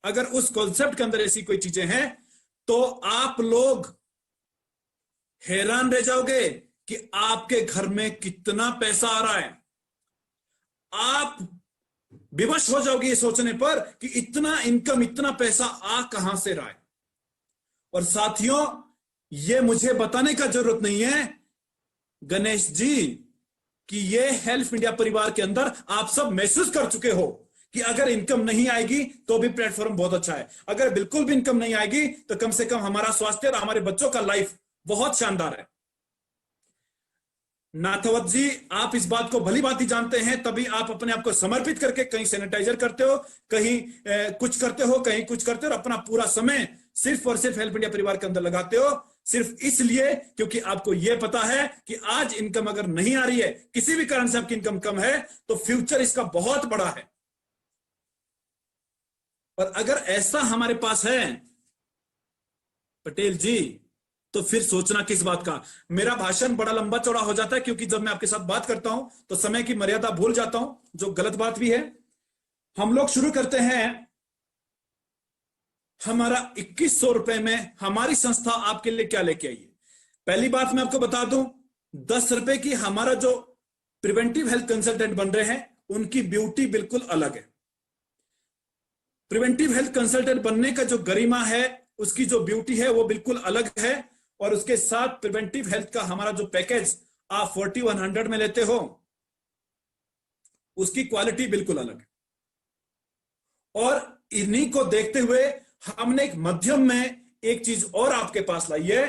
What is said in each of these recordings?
अगर उस कॉन्सेप्ट के अंदर ऐसी कोई चीजें हैं तो आप लोग हैरान रह जाओगे कि आपके घर में कितना पैसा आ रहा है। आप विवश हो जाओगे ये सोचने पर कि इतना इनकम, इतना पैसा आ कहां से रहा है। और साथियों, ये मुझे बताने का जरूरत नहीं है गणेश जी कि ये हेल्प इंडिया परिवार के अंदर आप सब महसूस कर चुके हो कि अगर इनकम नहीं आएगी तो भी प्लेटफॉर्म बहुत अच्छा है, अगर बिल्कुल भी इनकम नहीं आएगी तो कम से कम हमारा स्वास्थ्य और हमारे बच्चों का लाइफ बहुत शानदार है। नाथवत जी, आप इस बात को भली भांति जानते हैं, तभी आप अपने आप को समर्पित करके कहीं सैनिटाइजर करते हो, कहीं कुछ करते हो, कहीं कुछ करते हो, और अपना पूरा समय सिर्फ और सिर्फ हेल्प इंडिया परिवार के अंदर लगाते हो, सिर्फ इसलिए क्योंकि आपको यह पता है कि आज इनकम अगर नहीं आ रही है, किसी भी कारण से आपकी इनकम कम है, तो फ्यूचर इसका बहुत बड़ा है। और अगर ऐसा हमारे पास है पटेल जी, तो फिर सोचना किस बात का। मेरा भाषण बड़ा लंबा चौड़ा हो जाता है क्योंकि जब मैं आपके साथ बात करता हूं तो समय की मर्यादा भूल जाता हूं, जो गलत बात भी है। हम लोग शुरू करते हैं। हमारा 2100 रुपए में हमारी संस्था आपके लिए क्या लेके आई है। पहली बात मैं आपको बता दूं, 10 रुपए की हमारा जो प्रिवेंटिव हेल्थ कंसल्टेंट बन रहे हैं उनकी ब्यूटी बिल्कुल अलग है। प्रिवेंटिव हेल्थ कंसल्टेंट बनने का जो गरिमा है, उसकी जो ब्यूटी है वो बिल्कुल अलग है। और उसके साथ प्रिवेंटिव हेल्थ का हमारा जो पैकेज आप 4100 में लेते हो, उसकी क्वालिटी बिल्कुल अलग है। और इन्हीं को देखते हुए हमने एक मध्यम में एक चीज और आपके पास लाई है,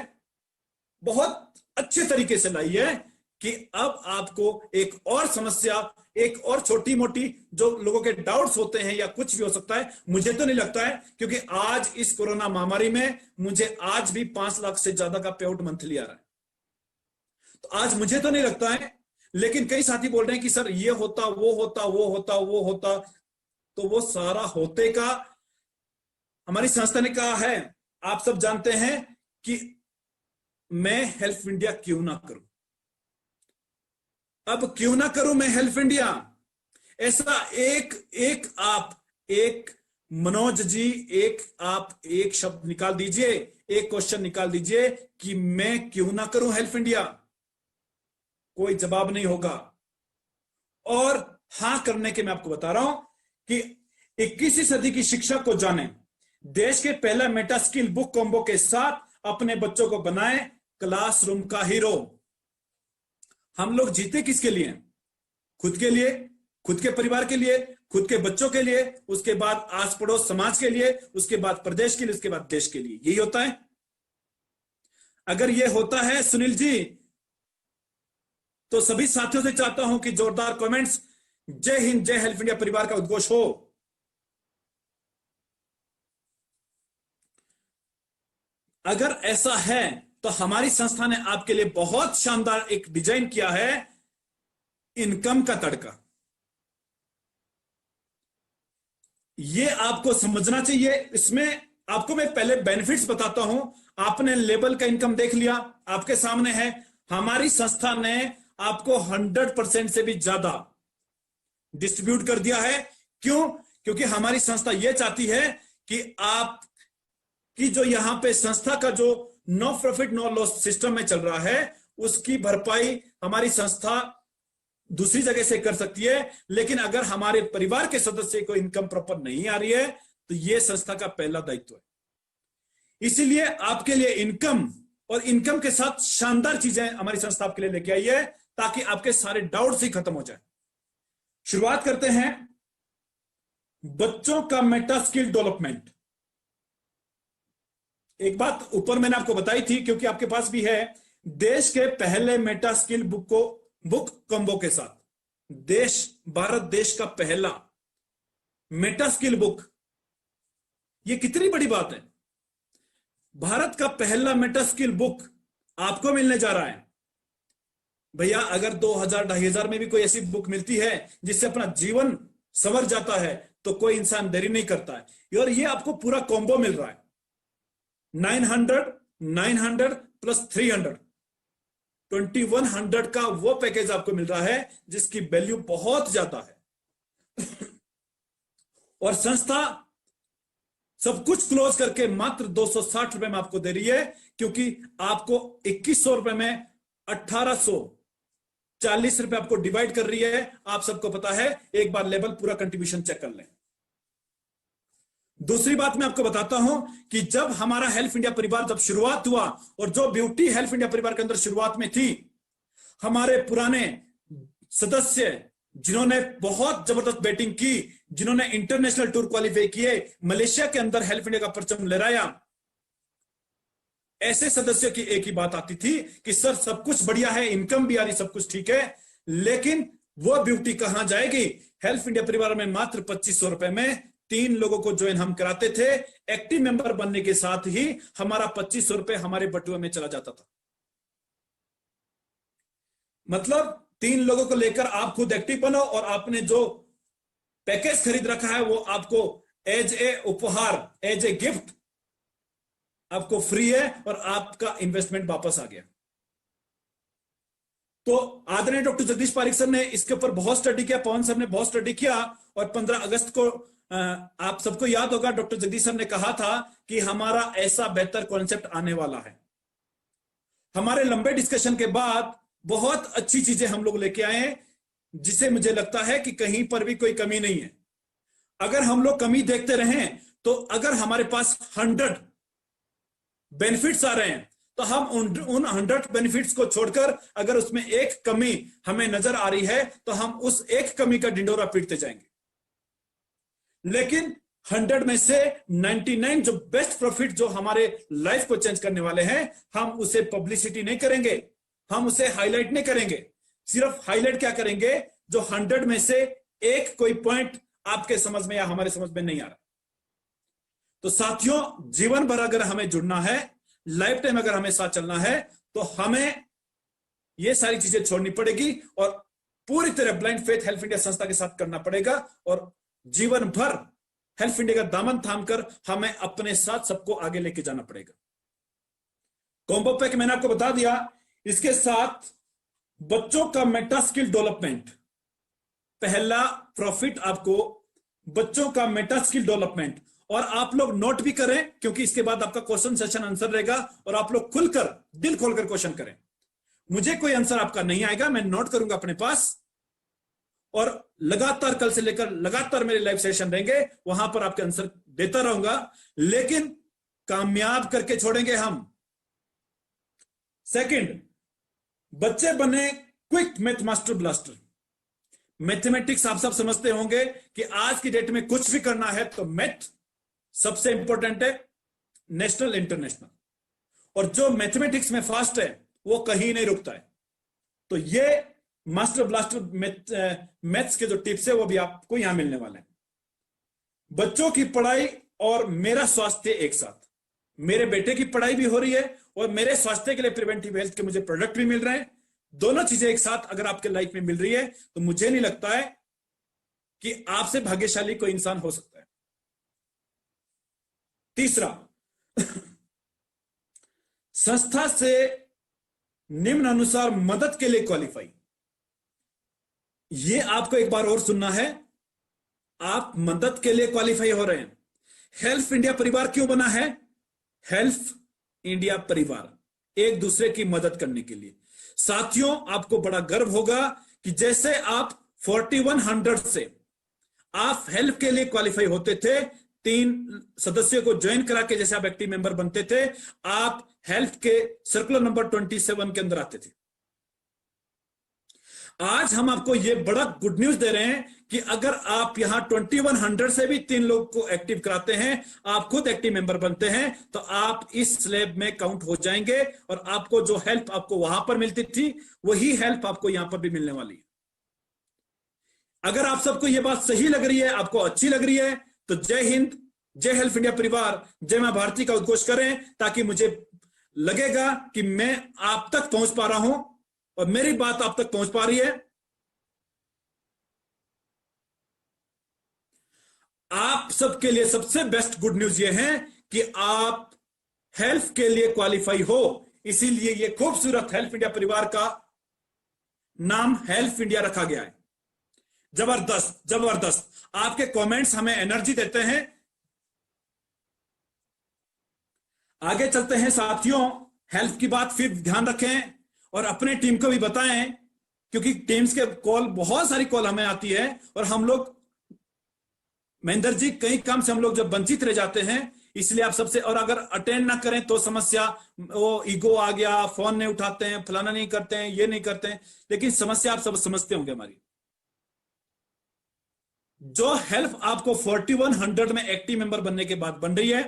बहुत अच्छे तरीके से लाई है, कि अब आपको एक और समस्या, एक और छोटी मोटी जो लोगों के डाउट्स होते हैं या कुछ भी हो सकता है, मुझे तो नहीं लगता है, क्योंकि आज इस कोरोना महामारी में मुझे आज भी 5 लाख से ज्यादा का पे आउट मंथली आ रहा है। तो आज मुझे तो नहीं लगता है, लेकिन कई साथी बोल रहे हैं कि सर ये होता, वो होता, वो होता, वो होता, तो वो सारा होते का हमारी संस्था ने कहा है। आप सब जानते हैं कि मैं हेल्प इंडिया क्यों ना करूं। अब क्यों ना करूं मैं हेल्प इंडिया, ऐसा एक मनोज जी, एक शब्द निकाल दीजिए, एक क्वेश्चन निकाल दीजिए कि मैं क्यों ना करूं हेल्प इंडिया। कोई जवाब नहीं होगा। और हां करने के मैं आपको बता रहा हूं कि 21वीं सदी की शिक्षा को जाने, देश के पहला मेटा स्किल बुक कॉम्बो के साथ अपने बच्चों को बनाए क्लासरूम का हीरो। हम लोग जीते किसके लिए? खुद के लिए, खुद के परिवार के लिए, खुद के बच्चों के लिए, उसके बाद आस पड़ोस समाज के लिए, उसके बाद प्रदेश के लिए, उसके बाद देश के लिए। यही होता है। अगर यह होता है सुनील जी, तो सभी साथियों से चाहता हूं कि जोरदार कमेंट्स, जय हिंद, जय हेल्प इंडिया परिवार का उद्घोष हो। अगर ऐसा है तो हमारी संस्था ने आपके लिए बहुत शानदार एक डिजाइन किया है, इनकम का तड़का। ये आपको समझना चाहिए। इसमें आपको मैं पहले बेनिफिट्स बताता हूं। आपने लेवल का इनकम देख लिया, आपके सामने है। हमारी संस्था ने आपको 100% से भी ज्यादा डिस्ट्रीब्यूट कर दिया है। क्यों? क्योंकि हमारी संस्था यह चाहती है कि आप कि जो यहां पे संस्था का जो no profit no loss system में चल रहा है, उसकी भरपाई हमारी संस्था दूसरी जगह से कर सकती है। लेकिन अगर हमारे परिवार के सदस्य को इनकम प्रॉपर नहीं आ रही है, तो यह संस्था का पहला दायित्व है। इसीलिए आपके लिए इनकम और इनकम के साथ शानदार चीजें हमारी संस्था आपके लिए लेके आई है, ताकि आपके सारे डाउट्स ही खत्म हो जाए। शुरुआत करते हैं बच्चों का मेटा स्किल डेवलपमेंट। एक बात ऊपर मैंने आपको बताई थी, क्योंकि आपके पास भी है, देश के पहले मेटा स्किल बुक कॉम्बो के साथ, भारत देश का पहला मेटा स्किल बुक। ये कितनी बड़ी बात है। भारत का पहला मेटा स्किल बुक आपको मिलने जा रहा है। भैया, अगर 2000-2500 में भी कोई ऐसी बुक मिलती है जिससे अपना जीवन संवर जाता है, तो कोई इंसान देरी नहीं करता है। और ये आपको पूरा कॉम्बो मिल रहा है। 900 प्लस 300, 2100 का वो पैकेज आपको मिल रहा है जिसकी वैल्यू बहुत ज्यादा है। और संस्था सब कुछ क्लोज करके मात्र 260 रुपए में आपको दे रही है, क्योंकि आपको 2100 रुपए में 1840 रुपए आपको डिवाइड कर रही है। आप सबको पता है, एक बार लेवल पूरा कंट्रीब्यूशन चेक कर लें। दूसरी बात मैं आपको बताता हूं कि जब हमारा हेल्प इंडिया परिवार जब शुरुआत हुआ, और जो ब्यूटी हेल्प इंडिया परिवार के अंदर शुरुआत में थी, हमारे पुराने सदस्य जिन्होंने बहुत जबरदस्त बैटिंग की, जिन्होंने इंटरनेशनल टूर क्वालिफाई किए, मलेशिया के अंदर हेल्प इंडिया का परचम लहराया, ऐसे सदस्यों की एक ही बात आती थी कि सर सब कुछ बढ़िया है, इनकम भी आ रही, सब कुछ ठीक है, लेकिन वो ब्यूटी कहां जाएगी। हेल्प इंडिया परिवार में मात्र 2500 रुपए में 3 लोगों को ज्वाइन हम कराते थे। एक्टिव मेंबर बनने के साथ ही हमारा 2500 रुपए हमारे बटुए में चला जाता था। मतलब 3 लोगों को लेकर आप खुद एक्टिव बनो, और आपने जो पैकेज खरीद रखा है वो आपको एज ए उपहार, एज ए गिफ्ट आपको फ्री है, और आपका इन्वेस्टमेंट वापस आ गया। तो आदरणीय डॉक्टर जगदीश पारिक सर ने इसके ऊपर बहुत स्टडी किया, पवन सर ने बहुत स्टडी किया, और 15 अगस्त को आप सबको याद होगा डॉक्टर जगदीश सर ने कहा था कि हमारा ऐसा बेहतर कॉन्सेप्ट आने वाला है। हमारे लंबे डिस्कशन के बाद बहुत अच्छी चीजें हम लोग लेके आए हैं, जिसे मुझे लगता है कि कहीं पर भी कोई कमी नहीं है। अगर हम लोग कमी देखते रहें, तो अगर हमारे पास 100 बेनिफिट्स आ रहे हैं, तो हम उन 100 बेनिफिट्स को छोड़कर अगर उसमें एक कमी हमें नजर आ रही है, तो हम उस एक कमी का ढिंडोरा पीटते जाएंगे। लेकिन 100 में से 99 जो बेस्ट प्रॉफिट जो हमारे लाइफ को चेंज करने वाले हैं, हम उसे पब्लिसिटी नहीं करेंगे, हम उसे हाईलाइट नहीं करेंगे। सिर्फ हाईलाइट क्या करेंगे, जो 100 में से एक कोई पॉइंट आपके समझ में या हमारे समझ में नहीं आ रहा। तो साथियों, जीवन भर अगर हमें जुड़ना है, लाइफ टाइम अगर हमें साथ चलना है, तो हमें ये सारी चीजें छोड़नी पड़ेगी, और पूरी तरह ब्लाइंड फेथ हेल्प इंडिया संस्था के साथ करना पड़ेगा, और जीवन भर हेल्प इंडिया का दामन थामकर हमें अपने साथ सबको आगे लेके जाना पड़ेगा। कॉम्बो पैक मैंने आपको बता दिया। इसके साथ बच्चों का मेटा स्किल डेवलपमेंट, पहला प्रॉफिट आपको बच्चों का मेटा स्किल डेवलपमेंट। और आप लोग नोट भी करें, क्योंकि इसके बाद आपका क्वेश्चन सेशन आंसर रहेगा, और आप लोग खुलकर दिल खोलकर क्वेश्चन करें। मुझे कोई आंसर आपका नहीं आएगा, मैं नोट करूंगा अपने पास, और लगातार कल से लेकर लगातार मेरे लाइव सेशन रहेंगे, वहां पर आपके आंसर देता रहूंगा, लेकिन कामयाब करके छोड़ेंगे हम। सेकंड, बच्चे बने quick math master blaster. Mathematics आप सब समझते होंगे कि आज की डेट में कुछ भी करना है तो मैथ सबसे इंपॉर्टेंट है, नेशनल इंटरनेशनल। और जो मैथमेटिक्स में फास्ट है वो कहीं नहीं रुकता है। तो ये मास्टर ब्लास्टर मैथ्स के जो टिप्स है वो भी आपको यहां मिलने वाले हैं। बच्चों की पढ़ाई और मेरा स्वास्थ्य एक साथ, मेरे बेटे की पढ़ाई भी हो रही है और मेरे स्वास्थ्य के लिए प्रिवेंटिव हेल्थ के मुझे प्रोडक्ट भी मिल रहे हैं। दोनों चीजें एक साथ अगर आपके लाइफ में मिल रही है तो मुझे नहीं लगता है कि आपसे भाग्यशाली कोई इंसान हो सकता है। तीसरा, संस्था से निम्न अनुसार मदद के लिए क्वालिफाई। ये आपको एक बार और सुनना है, आप मदद के लिए क्वालिफाई हो रहे हैं। हेल्प इंडिया परिवार क्यों बना है? हेल्प इंडिया परिवार एक दूसरे की मदद करने के लिए। साथियों, आपको बड़ा गर्व होगा कि जैसे आप 4100 से आप हेल्प के लिए क्वालिफाई होते थे, 3 सदस्यों को ज्वाइन करा के जैसे आप एक्टिव मेंबर बनते थे, आप हेल्प के सर्कुलर नंबर 27 के अंदर आते थे। आज हम आपको यह बड़ा गुड न्यूज दे रहे हैं कि अगर आप यहां 2100 से भी 3 लोग को एक्टिव कराते हैं, आप खुद एक्टिव मेंबर बनते हैं, तो आप इस स्लैब में काउंट हो जाएंगे और आपको जो हेल्प आपको वहां पर मिलती थी वही हेल्प आपको यहां पर भी मिलने वाली है। अगर आप सबको यह बात सही लग रही है, आपको अच्छी लग रही है, तो जय हिंद, जय हेल्प इंडिया परिवार, जय मां भारती का उद्घोष करें, ताकि मुझे लगेगा कि मैं आप तक पहुंच पा रहा हूं और मेरी बात आप तक पहुंच पा रही है। आप सबके लिए सबसे बेस्ट गुड न्यूज यह है कि आप हेल्प के लिए क्वालिफाई हो, इसीलिए यह खूबसूरत हेल्प इंडिया परिवार का नाम हेल्प इंडिया रखा गया है। जबरदस्त, जबरदस्त। आपके कमेंट्स हमें एनर्जी देते हैं। आगे चलते हैं साथियों, हेल्प की बात फिर ध्यान रखें और अपने टीम को भी बताएं, क्योंकि टीम्स के कॉल, बहुत सारी कॉल हमें आती है और हम लोग, महेंद्र जी, कई काम से हम लोग जब वंचित रह जाते हैं, इसलिए आप सबसे, और अगर अटेंड ना करें तो समस्या, वो ईगो आ गया, फोन नहीं उठाते हैं, फलाना नहीं करते हैं, ये नहीं करते हैं, लेकिन समस्या आप सब समझते होंगे हमारी। जो हेल्प आपको 4100 में एक्टिव मेंबर बनने के बाद बन रही है,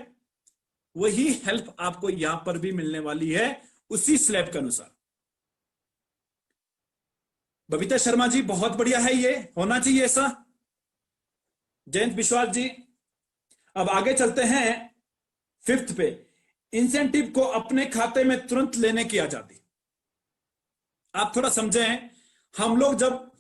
वही हेल्प आपको यहां पर भी मिलने वाली है, उसी स्लैब के अनुसार। बबीता शर्मा जी, बहुत बढ़िया है, ये होना चाहिए ऐसा। जयंत विश्वास जी, अब आगे चलते हैं 5th पे, इंसेंटिव को अपने खाते में तुरंत लेने की आजादी। आप थोड़ा समझें, हम लोग जब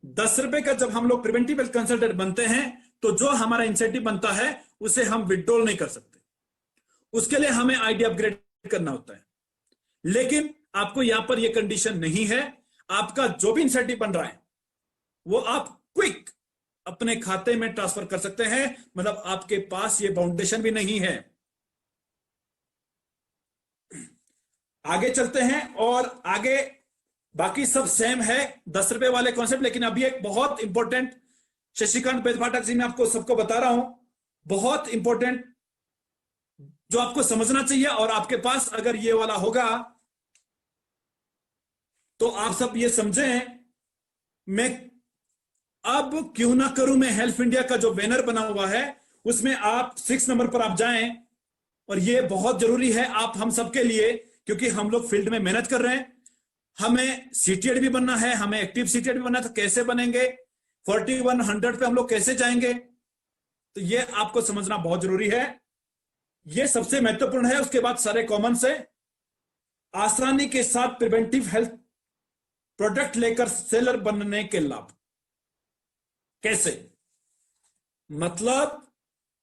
10 रुपए का, जब हम लोग प्रिवेंटिव हेल्थ कंसल्टेंट बनते हैं, तो जो हमारा इंसेंटिव बनता है उसे हम विड्रॉल नहीं कर सकते, उसके लिए हमें आईडी अपग्रेड करना होता है। लेकिन आपको यहां पर यह कंडीशन नहीं है, आपका जो भी इंसेंटिव बन रहा है वो आप क्विक अपने खाते में ट्रांसफर कर सकते हैं, मतलब आपके पास ये बाउंडेशन भी नहीं है। आगे चलते हैं, और आगे बाकी सब सेम है, 10 रुपए वाले कॉन्सेप्ट, लेकिन अभी एक बहुत इंपॉर्टेंट, शशिकांत बेदभाटक जी, मैं आपको सबको बता रहा हूं, बहुत इंपॉर्टेंट, जो आपको समझना चाहिए, और आपके पास अगर ये वाला होगा तो आप सब ये समझें। मैं अब क्यों ना करूं, मैं हेल्प इंडिया का जो बैनर बना हुआ है उसमें आप 6 नंबर पर आप जाएं, और ये बहुत जरूरी है आप हम सबके लिए, क्योंकि हम लोग फील्ड में मेहनत कर रहे हैं, हमें सीटीएड भी बनना है, हमें एक्टिव सीटीएड भी बनना है, तो कैसे बनेंगे, 4100 पे हम लोग कैसे जाएंगे, तो ये आपको समझना बहुत जरूरी है, ये सबसे महत्वपूर्ण है। उसके बाद सारे कॉमन से, आसानी के साथ प्रिवेंटिव हेल्थ प्रोडक्ट लेकर सेलर बनने के लाभ कैसे, मतलब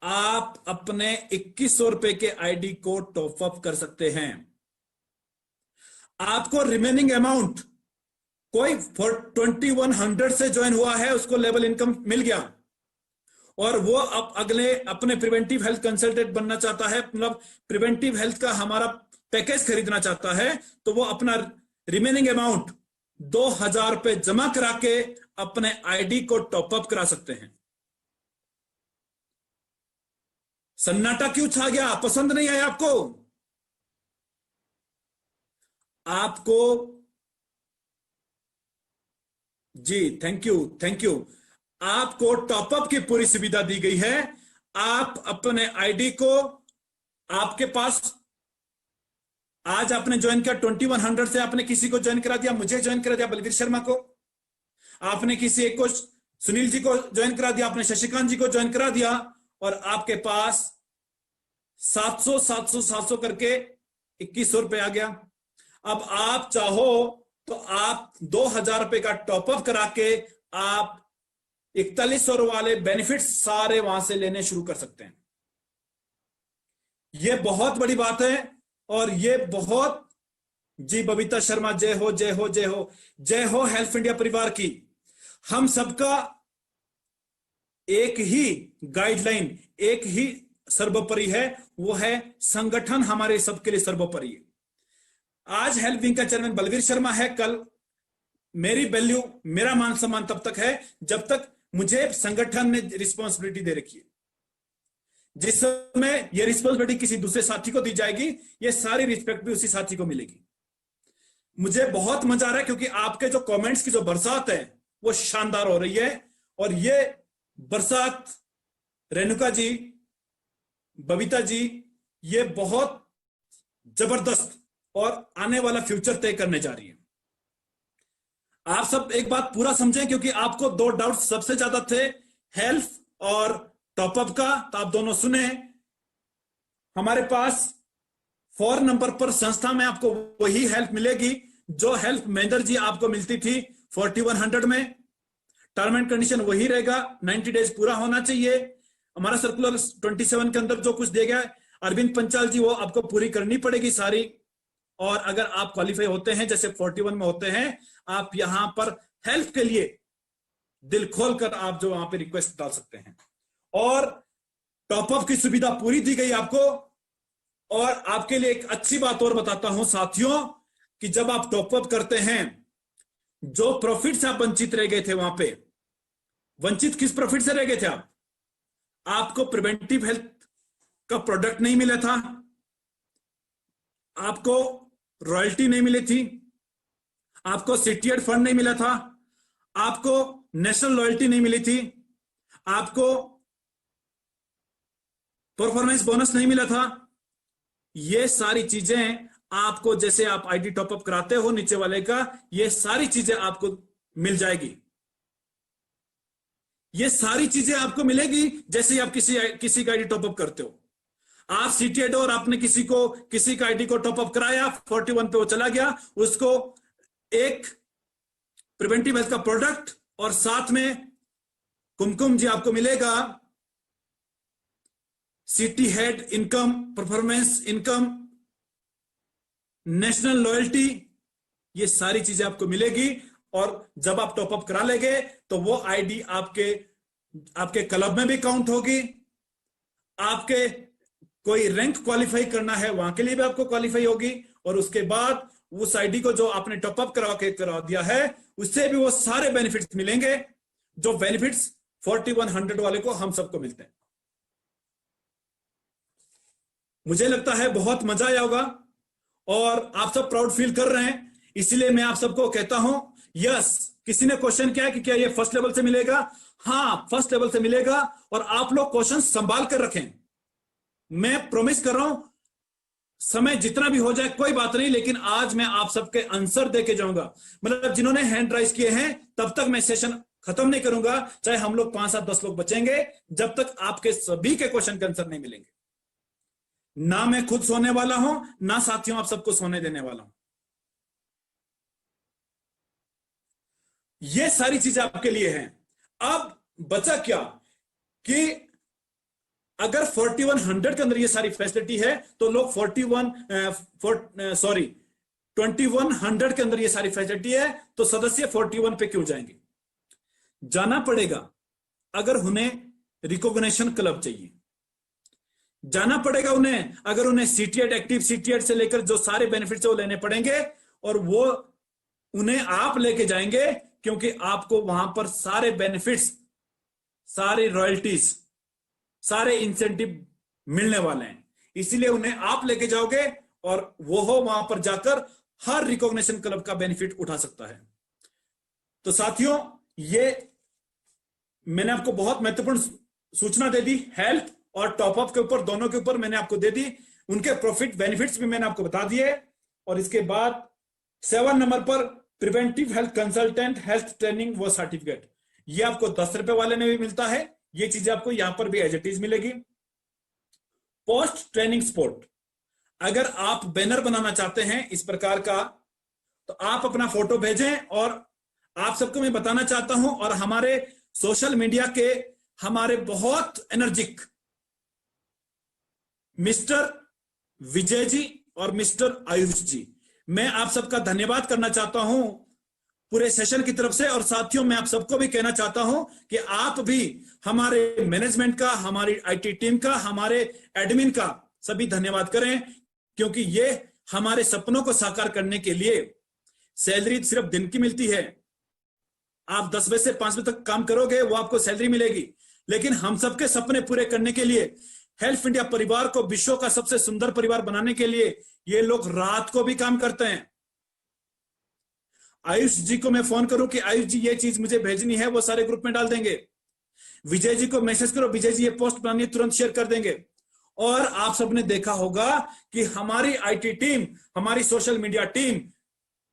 आप अपने 2100 रुपए के आईडी को टॉपअप कर सकते हैं, आपको रिमेनिंग अमाउंट, कोई 2100 से ज्वाइन हुआ है उसको लेवल इनकम मिल गया, और वो अब अगले अपने प्रिवेंटिव हेल्थ कंसल्टेंट बनना चाहता है, मतलब प्रिवेंटिव हेल्थ का हमारा पैकेज खरीदना चाहता है, तो वो अपना रिमेनिंग अमाउंट 2000 रुपए जमा करा के अपने आईडी को टॉपअप करा सकते हैं। सन्नाटा क्यों छा गया, पसंद नहीं आया आपको? आपको जी, थैंक यू, थैंक यू। आपको टॉपअप की पूरी सुविधा दी गई है, आप अपने आईडी को, आपके पास, आज आपने ज्वाइन किया 2100 से, आपने किसी को ज्वाइन करा दिया, मुझे ज्वाइन करा दिया, बलवीर शर्मा को, आपने किसी एक को, सुनील जी को ज्वाइन करा दिया, आपने शशिकांत जी को ज्वाइन करा दिया, और आपके पास 700 700 700 करके 2100 रुपए आ गया। अब आप चाहो तो आप 2000 रुपए का टॉपअप करा के आप 4100 वाले बेनिफिट सारे वहां से लेने शुरू कर सकते हैं। यह बहुत बड़ी बात है, और ये बहुत, जी बबीता शर्मा, जय हो जय हो जय हो, जय हो हेल्प इंडिया परिवार की। हम सबका एक ही गाइडलाइन, एक ही सर्वोपरि है, वो है संगठन हमारे सबके लिए सर्वोपरि है। आज हेल्प विंग का चेयरमैन बलवीर शर्मा है, कल मेरी वैल्यू, मेरा मान सम्मान तब तक है जब तक मुझे संगठन ने रिस्पॉन्सिबिलिटी दे रखी है। जिस समय ये रिस्पॉन्सिबिलिटी किसी दूसरे साथी को दी जाएगी, ये सारी रिस्पेक्ट भी उसी साथी को मिलेगी। मुझे बहुत मजा आ रहा है, क्योंकि आपके जो कमेंट्स की जो बरसात है वो शानदार हो रही है, और ये बरसात, रेणुका जी, बबीता जी, ये बहुत जबरदस्त और आने वाला फ्यूचर तय करने जा रही है। आप सब एक बात पूरा समझें, क्योंकि आपको 2 डाउट सबसे ज्यादा थे, हेल्थ और टॉपअप का, तो आप दोनों सुने। हमारे पास 4 नंबर पर संस्था में आपको वही हेल्प मिलेगी जो हेल्प महेंद्र जी आपको मिलती थी 4100 में। टर्म एंड कंडीशन वही रहेगा, 90 डेज पूरा होना चाहिए। हमारा सर्कुलर 27 के अंदर जो कुछ दिया गया अरविंद पंचाल जी, वो आपको पूरी करनी पड़ेगी सारी, और अगर आप क्वालिफाई होते हैं जैसे 41 में होते हैं, आप यहां पर हेल्प के लिए दिल खोलकर आप जो वहां पे रिक्वेस्ट डाल सकते हैं। और टॉपअप की सुविधा पूरी दी गई आपको, और आपके लिए एक अच्छी बात और बताता हूं साथियों, कि जब आप टॉपअप करते हैं, जो प्रॉफिट से आप वंचित रह गए थे, वहां पे वंचित किस प्रॉफिट से रह गए थे आप? आपको प्रिवेंटिव हेल्थ का प्रोडक्ट नहीं मिला था, आपको रॉयल्टी नहीं मिली थी, आपको सीटीएड फंड नहीं मिला था, आपको नेशनल लॉयल्टी नहीं मिली थी, आपको परफॉर्मेंस बोनस नहीं मिला था। ये सारी चीजें आपको, जैसे आप आईडी टॉपअप कराते हो नीचे वाले का, ये सारी चीजें आपको मिल जाएगी। ये सारी चीजें आपको मिलेगी जैसे ही आप किसी का आईडी टॉपअप करते हो। आप सीटीएड और आपने किसी का आईडी को टॉपअप कराया, 41 पे वो चला गया, उसको एक प्रिवेंटिव हेल्थ का प्रोडक्ट और साथ में कुमकुम जी आपको मिलेगा city head income, performance income, national loyalty, ये सारी चीजें आपको मिलेगी। और जब आप टॉपअप करा लेंगे तो वो आईडी आपके क्लब में भी काउंट होगी। आपके कोई रैंक क्वालिफाई करना है, वहां के लिए भी आपको क्वालिफाई होगी। और उसके बाद उस आईडी को जो आपने टॉपअप करा दिया है, उससे भी वो सारे बेनिफिट्स मिलेंगे जो बेनिफिट्स 4100 वाले को हम सबको मिलते हैं। मुझे लगता है बहुत मजा आया होगा और आप सब प्राउड फील कर रहे हैं, इसलिए मैं आप सबको कहता हूं यस। किसी ने क्वेश्चन किया कि क्या ये फर्स्ट लेवल से मिलेगा? हाँ, फर्स्ट लेवल से मिलेगा। और आप लोग क्वेश्चन संभाल कर रखें, मैं प्रॉमिस कर रहा हूं, समय जितना भी हो जाए कोई बात नहीं, लेकिन आज मैं आप सबके आंसर देके जाऊंगा। मतलब जिन्होंने हैंड राइज किए हैं तब तक मैं सेशन खत्म नहीं करूंगा, चाहे हम लोग 5 7 10 लोग बचेंगे, जब तक आपके सभी के क्वेश्चन के आंसर नहीं मिलेंगे। ना मैं खुद सोने वाला हूं, ना साथियों आप सबको सोने देने वाला हूं। ये सारी चीजें आपके लिए हैं। अब बचा क्या कि अगर 4100 के अंदर ये सारी फैसिलिटी है तो लोग 2100 के अंदर ये सारी फैसिलिटी है तो सदस्य 41 पे क्यों जाएंगे? जाना पड़ेगा अगर उन्हें रिकॉग्निशन क्लब चाहिए, जाना पड़ेगा उन्हें अगर उन्हें सीटीएड, एक्टिव सीटीएड से लेकर जो सारे बेनिफिट्स है वो लेने पड़ेंगे, और वो उन्हें आप लेके जाएंगे क्योंकि आपको वहां पर सारे बेनिफिट्स, सारे रॉयल्टीज, सारे इंसेंटिव मिलने वाले हैं। इसीलिए उन्हें आप लेके जाओगे और वो हो वहां पर जाकर हर रिकॉग्निशन क्लब का बेनिफिट उठा सकता है। तो साथियों, ये मैंने आपको बहुत महत्वपूर्ण सूचना दे दी, हेल्थ और टॉपअप के ऊपर, दोनों के ऊपर मैंने आपको दे दी, उनके प्रॉफिट बेनिफिट्स भी मैंने आपको बता दिए। और इसके बाद 7 नंबर पर preventive health consultant health training व सर्टिफिकेट, ये आपको 10 रुपए वाले में भी मिलता है। ये चीजें आपको यहां पर भी एज इट इज मिलेगी। पोस्ट ट्रेनिंग सपोर्ट, अगर आप बैनर बनाना चाहते हैं इस प्रकार का तो आप अपना फोटो भेजें, और आप सबको मैं बताना चाहता हूं, और हमारे सोशल मीडिया के हमारे बहुत एनर्जिक मिस्टर विजय जी और मिस्टर आयुष जी, मैं आप सबका धन्यवाद करना चाहता हूं पूरे सेशन की तरफ से। और साथियों, मैं आप सबको भी कहना चाहता हूं कि आप भी हमारे मैनेजमेंट का, हमारी आईटी टीम का, हमारे एडमिन का सभी धन्यवाद करें, क्योंकि ये हमारे सपनों को साकार करने के लिए सैलरी सिर्फ दिन की मिलती है। आप 10 बजे से 5 बजे तक काम करोगे, वो आपको सैलरी मिलेगी, लेकिन हम सबके सपने पूरे करने के लिए, हेल्थ इंडिया परिवार को विश्व का सबसे सुंदर परिवार बनाने के लिए ये लोग रात को भी काम करते हैं। आयुष जी को मैं फोन करूं कि आयुष जी ये चीज मुझे भेजनी है, वो सारे ग्रुप में डाल देंगे। विजय जी को मैसेज करो, विजय जी ये पोस्ट बनानी है, तुरंत शेयर कर देंगे। और आप सबने देखा होगा कि हमारी आईटी टीम, हमारी सोशल मीडिया टीम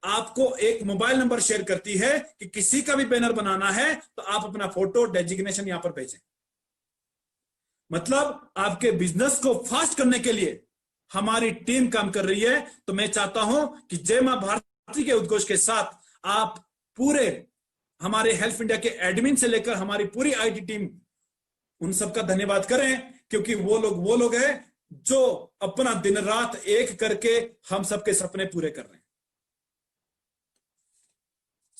आपको एक मोबाइल नंबर शेयर करती है कि किसी का भी बैनर बनाना है तो आप अपना फोटो, डेजिग्नेशन यहां पर भेजें। मतलब आपके बिजनेस को फास्ट करने के लिए हमारी टीम काम कर रही है। तो मैं चाहता हूं कि जय मां भारती के उद्घोष के साथ आप पूरे हमारे हेल्थ इंडिया के एडमिन से लेकर हमारी पूरी आईटी टीम, उन सबका धन्यवाद करें, क्योंकि वो लोग हैं जो अपना दिन रात एक करके हम सबके सपने पूरे कर रहे हैं।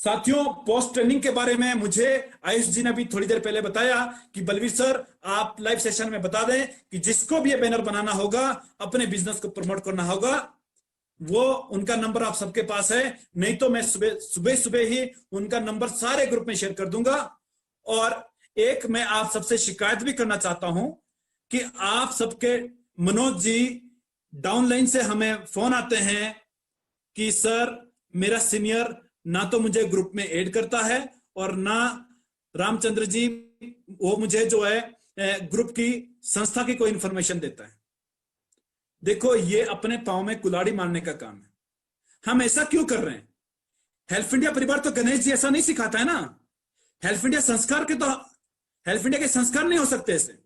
साथियों, पोस्ट ट्रेनिंग के बारे में मुझे आयुष जी ने अभी थोड़ी देर पहले बताया कि बलवीर सर, आप लाइव सेशन में बता दें कि जिसको भी ये बैनर बनाना होगा, अपने बिजनेस को प्रमोट करना होगा, वो उनका नंबर आप सबके पास है। नहीं तो मैं सुबह सुबह सुबह ही उनका नंबर सारे ग्रुप में शेयर कर दूंगा। और एक मैं आप सबसे शिकायत भी करना चाहता हूं कि आप सबके, मनोज जी, डाउनलाइन से हमें फोन आते हैं कि सर, मेरा सीनियर ना तो मुझे ग्रुप में ऐड करता है और ना रामचंद्र जी वो मुझे जो है ग्रुप की संस्था की कोई इंफॉर्मेशन देता है। देखो, ये अपने पांव में कुल्हाड़ी मारने का काम है। हम ऐसा क्यों कर रहे हैं? हेल्प इंडिया परिवार तो गणेश जी ऐसा नहीं सिखाता है ना। हेल्प इंडिया संस्कार के तो हेल्प इंडिया के संस्कार नहीं हो सकते ऐसे।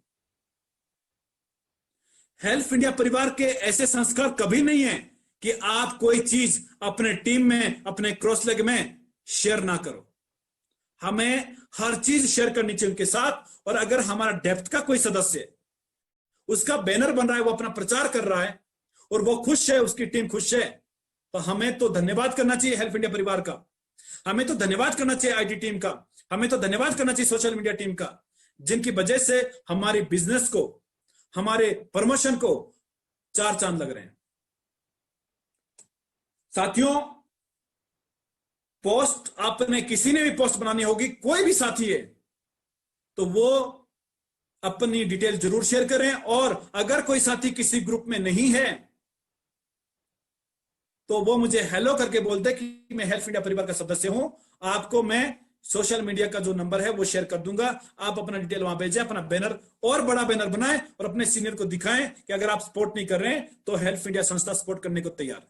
हेल्प इंडिया परिवार के ऐसे संस्कार कभी नहीं है कि आप कोई चीज अपने टीम में, अपने क्रॉस लेग में शेयर ना करो। हमें हर चीज शेयर करनी चाहिए उनके साथ। और अगर हमारा डेप्थ का कोई सदस्य, उसका बैनर बन रहा है, वो अपना प्रचार कर रहा है और वो खुश है, उसकी टीम खुश है, तो हमें तो धन्यवाद करना चाहिए हेल्प इंडिया परिवार का। हमें तो धन्यवाद करना चाहिए आईटी टीम का। हमें तो धन्यवाद करना चाहिए सोशल मीडिया टीम का, जिनकी वजह से हमारी बिजनेस को, हमारे प्रमोशन को चार चांद लग रहे हैं। साथियों, पोस्ट आपने, किसी ने भी पोस्ट बनानी होगी, कोई भी साथी है, तो वो अपनी डिटेल जरूर शेयर करें। और अगर कोई साथी किसी ग्रुप में नहीं है तो वो मुझे हेलो करके बोल दे कि मैं हेल्प इंडिया परिवार का सदस्य हूं। आपको मैं सोशल मीडिया का जो नंबर है वो शेयर कर दूंगा। आप अपना डिटेल वहां भेजें, अपना बैनर और बड़ा बैनर बनाएं और अपने सीनियर को दिखाएं कि अगर आप सपोर्ट नहीं कर रहे हैं तो हेल्प इंडिया संस्था सपोर्ट करने को तैयार है।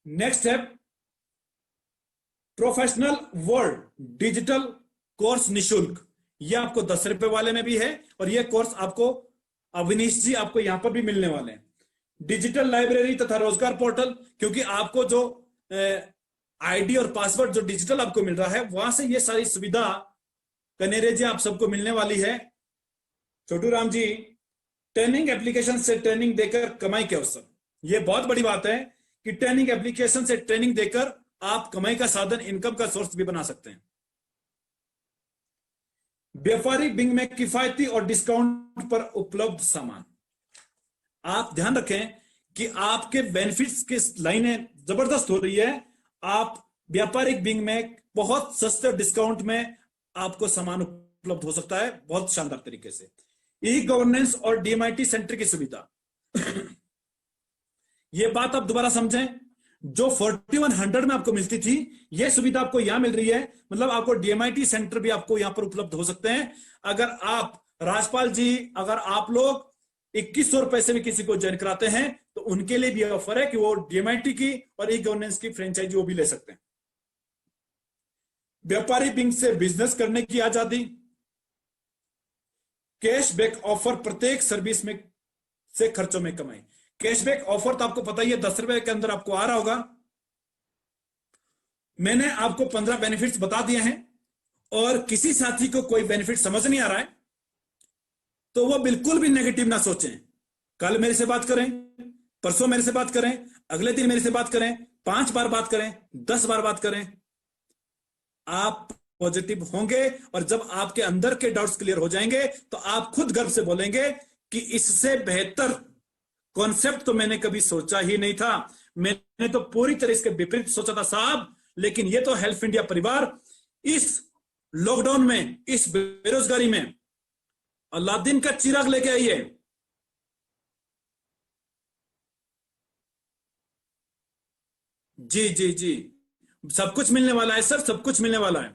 नेक्स्ट है प्रोफेशनल वर्ल्ड डिजिटल कोर्स निशुल्क। ये आपको 10 रुपए वाले में भी है और ये कोर्स आपको अविनीश जी आपको यहां पर भी मिलने वाले हैं। डिजिटल लाइब्रेरी तथा रोजगार पोर्टल, क्योंकि आपको जो आईडी और पासवर्ड जो डिजिटल आपको मिल रहा है, वहां से ये सारी सुविधा कनेरे जी आप सबको मिलने वाली है। छोटू राम जी, ट्रेनिंग एप्लीकेशन से ट्रेनिंग देकर कमाई के अवसर। ये बहुत बड़ी बात है कि ट्रेनिंग एप्लीकेशन से ट्रेनिंग देकर आप कमाई का साधन, इनकम का सोर्स भी बना सकते हैं। व्यापारिक बिंग में किफायती और डिस्काउंट पर उपलब्ध सामान। आप ध्यान रखें कि आपके बेनिफिट्स की लाइनें जबरदस्त हो रही है। आप व्यापारिक बिंग में बहुत सस्ते डिस्काउंट में आपको सामान उपलब्ध हो सकता है, बहुत शानदार तरीके से। ई गवर्नेंस और डीएमआईटी सेंटर की सुविधा। यह बात आप दोबारा समझें, जो 4100 में आपको मिलती थी, यह सुविधा आपको यहां मिल रही है। मतलब आपको डीएमआईटी सेंटर भी आपको यहां पर उपलब्ध हो सकते हैं। अगर आप, राजपाल जी, अगर आप लोग 2100 रुपए से भी किसी को ज्वाइन कराते हैं तो उनके लिए भी ऑफर है कि वो डीएमआईटी की और ई गवर्नेंस की फ्रेंचाइजी वो भी ले सकते हैं। व्यापारी बिंग से बिजनेस करने की आजादी। कैशबैक ऑफर, प्रत्येक सर्विस में से खर्चों में कमाई। कैशबैक ऑफर तो आपको पता ही है, 10 रुपए के अंदर आपको आ रहा होगा। मैंने आपको 15 बेनिफिट्स बता दिए हैं और किसी साथी को कोई बेनिफिट समझ नहीं आ रहा है तो वो बिल्कुल भी नेगेटिव ना सोचें। कल मेरे से बात करें, परसों मेरे से बात करें, अगले दिन मेरे से बात करें, 5 बार बात करें, 10 बार बात करें, आप पॉजिटिव होंगे। और जब आपके अंदर के डाउट्स क्लियर हो जाएंगे तो आप खुद गर्व से बोलेंगे कि इससे बेहतर कॉन्सेप्ट तो मैंने कभी सोचा ही नहीं था। मैंने तो पूरी तरह इसके विपरीत सोचा था साहब, लेकिन ये तो हेल्प इंडिया परिवार इस लॉकडाउन में, इस बेरोजगारी में अलादीन का चिराग लेके आई है। जी जी जी, सब कुछ मिलने वाला है सर, सब कुछ मिलने वाला है।